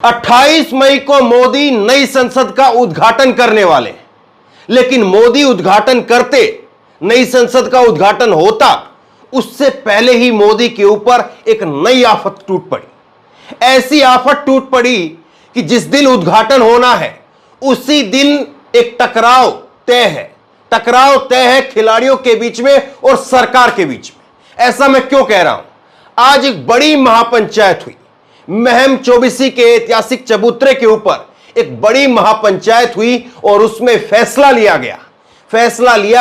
28 मई को मोदी नई संसद का उद्घाटन करने वाले, लेकिन मोदी उद्घाटन करते, नई संसद का उद्घाटन होता, उससे पहले ही मोदी के ऊपर एक नई आफत टूट पड़ी। ऐसी आफत टूट पड़ी कि जिस दिन उद्घाटन होना है उसी दिन एक टकराव तय है। टकराव तय है खिलाड़ियों के बीच में और सरकार के बीच में। ऐसा मैं क्यों कह रहा हूं? आज एक बड़ी महापंचायत हुई। महम चौबीसी के ऐतिहासिक चबूतरे के ऊपर एक बड़ी महापंचायत हुई और उसमें फैसला लिया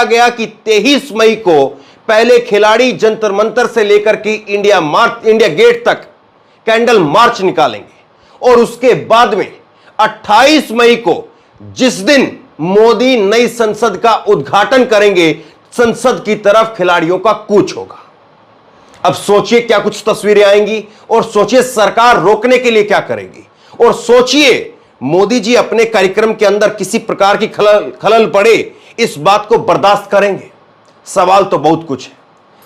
गया कि 23 मई को पहले खिलाड़ी जंतर मंतर से लेकर के इंडिया गेट तक कैंडल मार्च निकालेंगे और उसके बाद में 28 मई को जिस दिन मोदी नई संसद का उद्घाटन करेंगे, संसद की तरफ खिलाड़ियों का कूच होगा। अब सोचिए क्या कुछ तस्वीरें आएंगी और सोचिए सरकार रोकने के लिए क्या करेगी और सोचिए मोदी जी अपने कार्यक्रम के अंदर किसी प्रकार की खलल पड़े, इस बात को बर्दाश्त करेंगे? सवाल तो बहुत कुछ है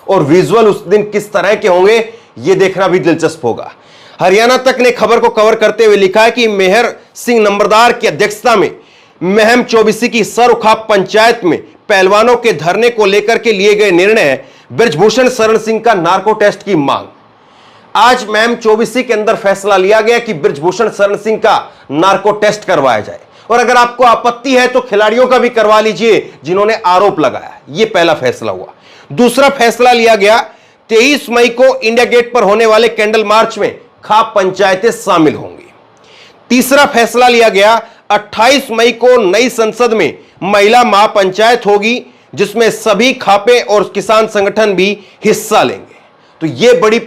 और विजुअल उस दिन किस तरह के होंगे यह देखना भी दिलचस्प होगा। हरियाणा तक ने खबर को कवर करते हुए लिखा है कि मेहर सिंह नंबरदार की अध्यक्षता में महम चौबीसी की सरुखाप पंचायत में पहलवानों के धरने को लेकर के लिए गए निर्णय, बृजभूषण शरण सिंह का नार्को टेस्ट की मांग। आज महम चौबीसी के अंदर फैसला लिया गया कि बृजभूषण शरण सिंह का नार्को टेस्ट करवाया जाए और अगर आपको आपत्ति है तो खिलाड़ियों का भी करवा लीजिए जिन्होंने आरोप लगाया। यह पहला फैसला हुआ। दूसरा फैसला लिया गया 23 मई को इंडिया गेट पर होने वाले कैंडल मार्च में खाप पंचायतें शामिल होंगी। तीसरा फैसला लिया गया 28 मई को नई संसद में महिला महापंचायत होगी जिसमें सभी खापे और किसान संगठन भी हिस्सा लेंगे। तो यह बड़ी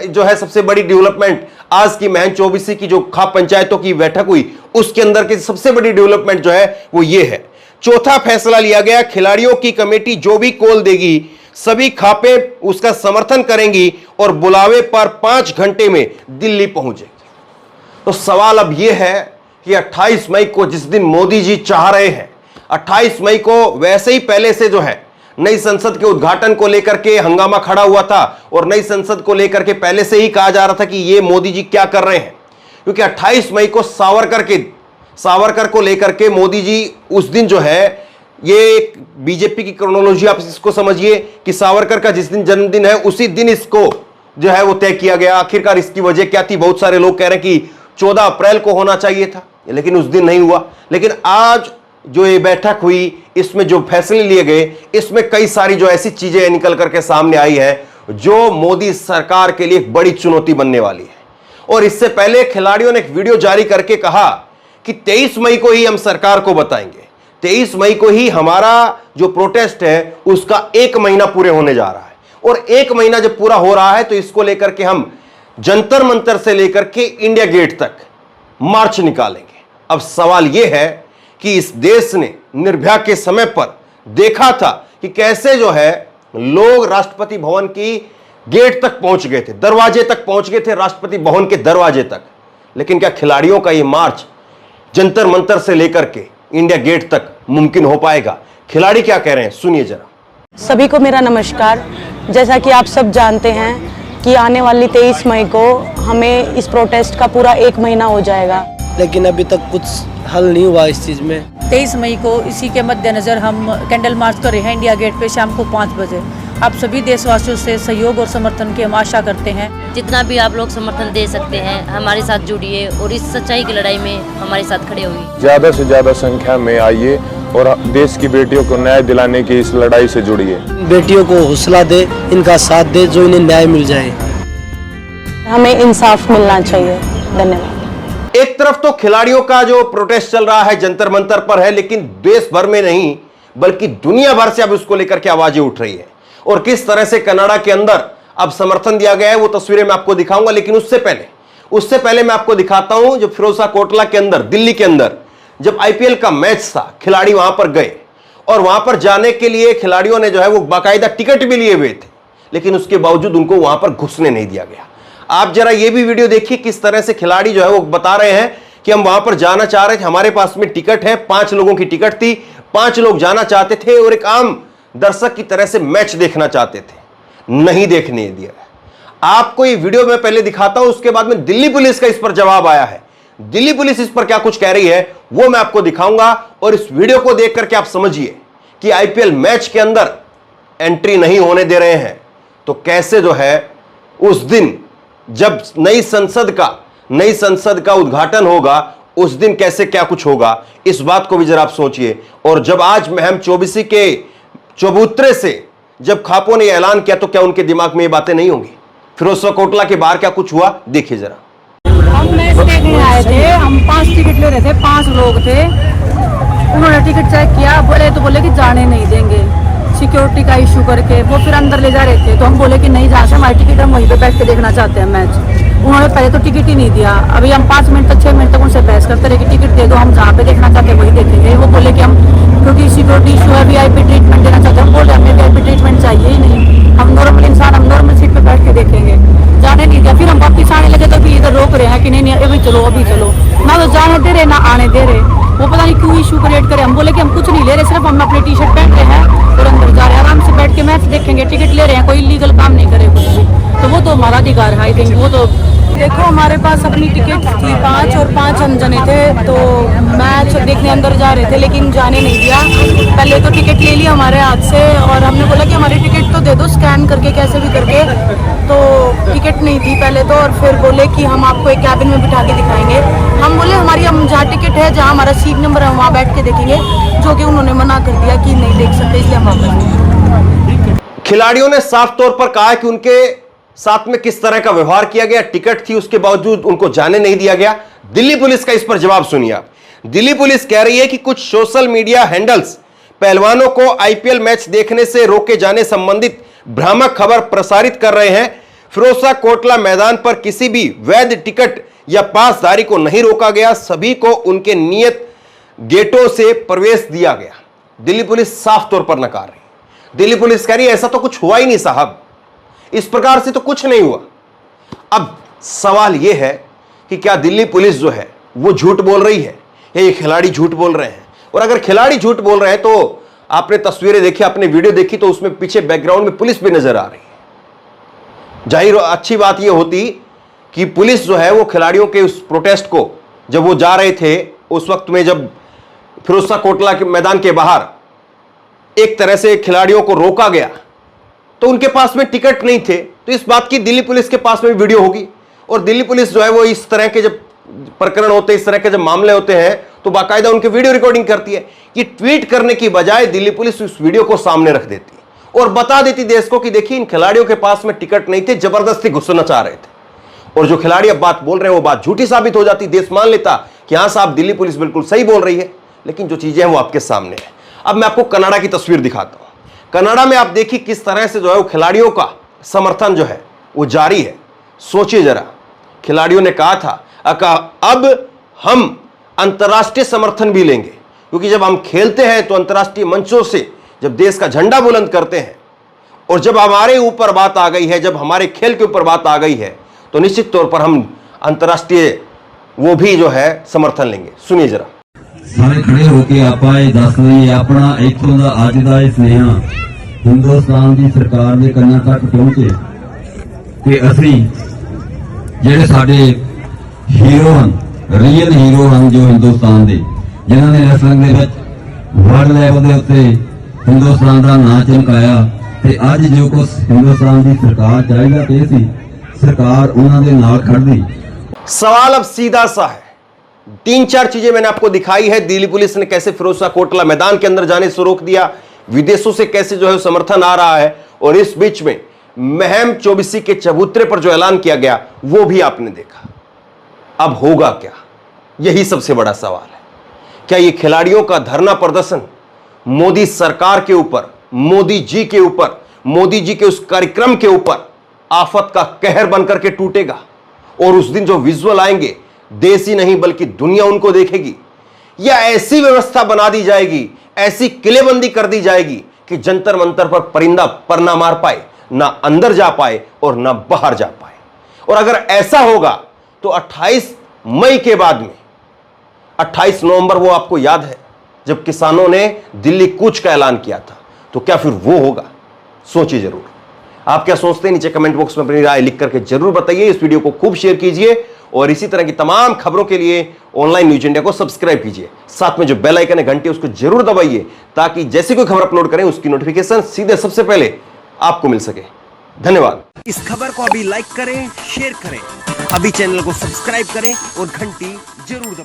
जो है सबसे बड़ी डेवलपमेंट आज की महम चौबीसी की जो खाप पंचायतों की बैठक हुई उसके अंदर की सबसे बड़ी डेवलपमेंट जो है वो ये है। चौथा फैसला लिया गया खिलाड़ियों की कमेटी जो भी कॉल देगी सभी खापे उसका समर्थन करेंगी और बुलावे पर 5 घंटे में दिल्ली पहुंचेगी। तो सवाल अब यह है कि 28 मई को जिस दिन मोदी जी चाह रहे हैं, 28 मई को वैसे ही पहले से जो है नई संसद के उद्घाटन को लेकर के हंगामा खड़ा हुआ था और नई संसद को लेकर के पहले से ही कहा जा रहा था कि ये मोदी जी क्या कर रहे हैं, क्योंकि 28 मई को सावरकर को लेकर के मोदी जी उस दिन जो है, ये बीजेपी की क्रोनोलॉजी आप इसको समझिए कि सावरकर का जिस दिन जन्मदिन है उसी दिन इसको जो है वो तय किया गया। आखिरकार इसकी वजह क्या थी? बहुत सारे लोग कह रहे हैं कि 14 अप्रैल को होना चाहिए था, लेकिन उस दिन नहीं हुआ। लेकिन आज जो ये बैठक हुई इसमें जो फैसले लिए गए, इसमें कई सारी जो ऐसी चीजें निकल करके सामने आई है जो मोदी सरकार के लिए एक बड़ी चुनौती बनने वाली है। और इससे पहले खिलाड़ियों ने एक वीडियो जारी करके कहा कि 23 मई को ही हम सरकार को बताएंगे, 23 मई को ही हमारा जो प्रोटेस्ट है उसका 1 महीना पूरे होने जा रहा है और 1 महीना जब पूरा हो रहा है तो इसको लेकर के हम जंतर मंतर से लेकर के इंडिया गेट तक मार्च निकालेंगे। अब सवाल यह है कि इस देश ने निर्भया के समय पर देखा था कि कैसे जो है लोग राष्ट्रपति भवन की गेट तक पहुंच गए थे, दरवाजे तक पहुंच गए थे, राष्ट्रपति भवन के दरवाजे तक। लेकिन क्या खिलाड़ियों का यह मार्च जंतर मंतर से लेकर के इंडिया गेट तक मुमकिन हो पाएगा? खिलाड़ी क्या कह रहे हैं, सुनिए जरा। सभी को मेरा नमस्कार। जैसा कि आप सब जानते हैं कि आने वाली 23 मई को हमें इस प्रोटेस्ट का पूरा 1 महीना हो जाएगा, लेकिन अभी तक कुछ हल नहीं हुआ इस चीज़ में। 23 मई को इसी के मद्देनज़र हम कैंडल मार्च कर रहे हैं इंडिया गेट पे शाम को 5 बजे। आप सभी देशवासियों से सहयोग और समर्थन की हम आशा करते हैं। जितना भी आप लोग समर्थन दे सकते हैं हमारे साथ जुड़िए और इस सच्चाई की लड़ाई में हमारे साथ खड़े होइए। ज़्यादा से ज़्यादा संख्या में आइए और देश की बेटियों को न्याय दिलाने की इस लड़ाई से जुड़िए। बेटियों को हौसला दे, इनका साथ दे, जो इन्हें न्याय मिल जाए। हमें इंसाफ मिलना चाहिए। धन्यवाद। एक तरफ तो खिलाड़ियों का जो प्रोटेस्ट चल रहा है जंतर मंतर पर है, लेकिन देश भर में नहीं बल्कि दुनिया भर से अब उसको लेकर के आवाजें उठ रही है और किस तरह से कनाडा के अंदर अब समर्थन दिया गया है वो तस्वीरें मैं आपको दिखाऊंगा। लेकिन उससे पहले मैं आपको दिखाता हूं जो फिरोजशाह कोटला के अंदर, दिल्ली के अंदर जब आईपीएल का मैच था, खिलाड़ी वहां पर गए और वहां पर जाने के लिए खिलाड़ियों ने जो है वो बाकायदा टिकट भी लिए हुए थे, लेकिन उसके बावजूद उनको वहां पर घुसने नहीं दिया गया। आप जरा ये भी वीडियो देखिए किस तरह से खिलाड़ी जो है वो बता रहे हैं कि हम वहां पर जाना चाह रहे थे, हमारे पास में टिकट है, 5 लोगों की टिकट थी, 5 लोग जाना चाहते थे और एक आम दर्शक की तरह से मैच देखना चाहते थे, नहीं देखने दिया। आपको ये वीडियो मैं पहले दिखाता हूं, उसके बाद में दिल्ली पुलिस का इस पर जवाब आया है। दिल्ली पुलिस इस पर क्या कुछ कह रही है वो मैं आपको दिखाऊंगा, और इस वीडियो को देख करके आप समझिए कि आईपीएल मैच के अंदर एंट्री नहीं होने दे रहे हैं तो कैसे जो है उस दिन जब नई संसद का उद्घाटन होगा उस दिन कैसे क्या कुछ होगा, इस बात को भी जरा आप सोचिए। और जब आज महम चौबीसी के चबूतरे से जब खापों ने ऐलान किया तो क्या उनके दिमाग में ये बातें नहीं होंगी? फिरोजशाह कोटला के बाहर क्या कुछ हुआ देखिए जरा। हम मैच देखने आए थे, हम 5 टिकट ले रहे थे, 5 लोग थे। उन्होंने टिकट चेक किया, बोले कि जाने नहीं देंगे, सिक्योरिटी का इशू करके वो फिर अंदर ले जा रहे थे। तो हम बोले कि नहीं, जहाँ से हमारी टिकट हम वहीं पे बैठ के देखना चाहते हैं मैच। उन्होंने पहले तो टिकट ही नहीं दिया। अभी हम 5 मिनट तक 6 मिनट तक उनसे बहस करते रहे कि टिकट दे दो, हम जहाँ पे देखना चाहते हैं वही देखेंगे। वो बोले कि हम क्योंकि सिक्योरिटी इशू है, वीआईपी ट्रीटमेंट देना चाहते हैं। हम बोले हमें वीआईपी ट्रीटमेंट चाहिए ही नहीं, हम नॉर्मल इंसान, हम नॉर्मल सीट पे बैठ के देखेंगे। जाने नहीं दिया। फिर हम वापिस आने लगे तो भी इधर रोक रहे हैं कि नहीं अभी चलो अभी चलो, ना तो जाने दे रहे ना आने दे रहे। वो पता नहीं क्यों इशू क्रिएट करे। हम बोले कि हम कुछ नहीं ले रहे, सिर्फ हम अपने टी शर्ट पहन रहे हैं और अंदर जा रहे हैं, आराम से बैठ के मैच देखेंगे, टिकट ले रहे हैं, कोई इलीगल काम नहीं करे कुछ भी। तो वो तो हमारा अधिकार है, आई थिंक। वो तो देखो हमारे पास अपनी टिकट थी 5 और 5 हम जने थे, तो मैच देखने अंदर जा रहे थे लेकिन जाने नहीं दिया। पहले तो टिकट ले लिया हमारे हाथ से और हमने बोला कि हमारी टिकट तो दे दो स्कैन करके कैसे भी करके। तो टिकट नहीं थी पहले तो, और फिर बोले कि हम आपको एक कैबिन में बिठा के दिखाएंगे। हम बोले हम जहाँ टिकट है, जहाँ हमारा सीट नंबर है वहाँ बैठ के देखेंगे, जो कि उन्होंने मना कर दिया कि नहीं देख सकते, इसलिए हम वापस। खिलाड़ियों ने साफ तौर पर कहा कि उनके साथ में किस तरह का व्यवहार किया गया, टिकट थी उसके बावजूद उनको जाने नहीं दिया गया। दिल्ली पुलिस का इस पर जवाब सुनिए आप। दिल्ली पुलिस कह रही है कि कुछ सोशल मीडिया हैंडल्स पहलवानों को आईपीएल मैच देखने से रोके जाने संबंधित भ्रामक खबर प्रसारित कर रहे हैं। फिरोजशाह कोटला मैदान पर किसी भी वैध टिकट या पासधारी को नहीं रोका गया, सभी को उनके नियत गेटों से प्रवेश दिया गया। दिल्ली पुलिस साफ तौर पर नकार रही। दिल्ली पुलिस कह रही है ऐसा तो कुछ हुआ ही नहीं साहब, इस प्रकार से तो कुछ नहीं हुआ। अब सवाल यह है कि क्या दिल्ली पुलिस जो है वो झूठ बोल रही है या ये खिलाड़ी झूठ बोल रहे हैं? और अगर खिलाड़ी झूठ बोल रहे हैं तो आपने तस्वीरें देखी, आपने वीडियो देखी, तो उसमें पीछे बैकग्राउंड में पुलिस भी नजर आ रही है। जाहिर अच्छी बात यह होती कि पुलिस जो है वो खिलाड़ियों के उस प्रोटेस्ट को, जब वो जा रहे थे उस वक्त में, जब फिरोजशाह कोटला के मैदान के बाहर एक तरह से खिलाड़ियों को रोका गया तो उनके पास में टिकट नहीं थे, तो इस बात की दिल्ली पुलिस के पास में वीडियो होगी। और दिल्ली पुलिस जो है वो इस तरह के जब प्रकरण होते हैं, इस तरह के जब मामले होते हैं तो बाकायदा उनके वीडियो रिकॉर्डिंग करती है। कि ट्वीट करने की बजाय दिल्ली पुलिस उस वीडियो को सामने रख देती और बता देती देश को कि देखिए इन खिलाड़ियों के पास में टिकट नहीं थे, जबरदस्ती घुसना चाह रहे थे। और जो खिलाड़ी अब बात बोल रहे हैं वो बात झूठी साबित हो जाती, देश मान लेता कि हां साहब दिल्ली पुलिस बिल्कुल सही बोल रही है, लेकिन जो चीजें हैं वो आपके सामने है। अब मैं आपको कनाडा की तस्वीर दिखाता हूं। कनाडा में आप देखिए किस तरह से जो है वो खिलाड़ियों का समर्थन जो है वो जारी है। सोचिए जरा, खिलाड़ियों ने कहा था अब हम अंतर्राष्ट्रीय समर्थन भी लेंगे, क्योंकि जब हम खेलते हैं तो अंतर्राष्ट्रीय मंचों से जब देश का झंडा बुलंद करते हैं और जब हमारे ऊपर बात आ गई है, जब हमारे खेल के ऊपर बात आ गई है, तो निश्चित तौर पर हम अंतर्राष्ट्रीय वो भी जो है समर्थन लेंगे। सुनिए जरा। सारे खड़े होके ਆਪਾਂ ਇਹ ਦੱਸ ਦਈਏ ਆਪਣਾ ਇੱਥੋਂ ਦਾ ਅੱਜ ਦਾ ਇਹ ਸੁਨੇਹਾ ਹਿੰਦੁਸਤਾਨ ਦੀ ਸਰਕਾਰ ਦੇ ਕੰਨਾਂ ਤੱਕ ਪਹੁੰਚੇ ਕਿ ਅਸੀਂ ਜਿਹੜੇ ਸਾਡੇ ਹੀਰੋ ਹਨ, ਰੀਅਲ ਹੀਰੋ ਹਨ ਜੋ ਹਿੰਦੁਸਤਾਨ ਦੇ, ਜਿਨ੍ਹਾਂ ਨੇ ਰੈਸਲਿੰਗ ਦੇ ਵਿੱਚ ਵਰਲਡ ਲੈਵਲ ਦੇ ਉੱਤੇ ਹਿੰਦੁਸਤਾਨ ਦਾ ਨਾਂ ਚਮਕਾਇਆ, ਤੇ ਅੱਜ ਜੋ ਕੁਝ ਹਿੰਦੁਸਤਾਨ ਦੀ ਸਰਕਾਰ ਚਾਹੀਦਾ ਤੇ ਸੀ ਸਰਕਾਰ ਉਹਨਾਂ ਦੇ ਨਾਲ ਖੜਦੀ। सवाल अब सीधा सा है, 3-4 चीजें मैंने आपको दिखाई है। दिल्ली पुलिस ने कैसे फिरोजशाह कोटला मैदान के अंदर जाने से रोक दिया, विदेशों से कैसे जो है समर्थन आ रहा है, और इस बीच में महम चौबीसी के चबूतरे पर जो ऐलान किया गया वो भी आपने देखा। अब होगा क्या, यही सबसे बड़ा सवाल है। क्या ये खिलाड़ियों का धरना प्रदर्शन मोदी सरकार के ऊपर, मोदी जी के ऊपर, मोदी जी के उस कार्यक्रम के ऊपर आफत का कहर बनकर के टूटेगा? और उस दिन जो विजुअल आएंगे देश ही नहीं बल्कि दुनिया उनको देखेगी, या ऐसी व्यवस्था बना दी जाएगी, ऐसी किलेबंदी कर दी जाएगी कि जंतर मंतर पर परिंदा पर ना मार पाए, ना अंदर जा पाए और ना बाहर जा पाए। और अगर ऐसा होगा तो 28 मई के बाद में 28 नवंबर, वो आपको याद है जब किसानों ने दिल्ली कूच का ऐलान किया था, तो क्या फिर वो होगा? सोचिए जरूर। आप क्या सोचते हैं नीचे कमेंट बॉक्स में अपनी राय लिख करके जरूर बताइए। इस वीडियो को खूब शेयर कीजिए और इसी तरह की तमाम खबरों के लिए ऑनलाइन न्यूज इंडिया को सब्सक्राइब कीजिए। साथ में जो बेल आइकन है घंटी उसको जरूर दबाइए ताकि जैसे कोई खबर अपलोड करें उसकी नोटिफिकेशन सीधे सबसे पहले आपको मिल सके। धन्यवाद। इस खबर को अभी लाइक करें, शेयर करें, अभी चैनल को सब्सक्राइब करें और घंटी जरूर दबाएं।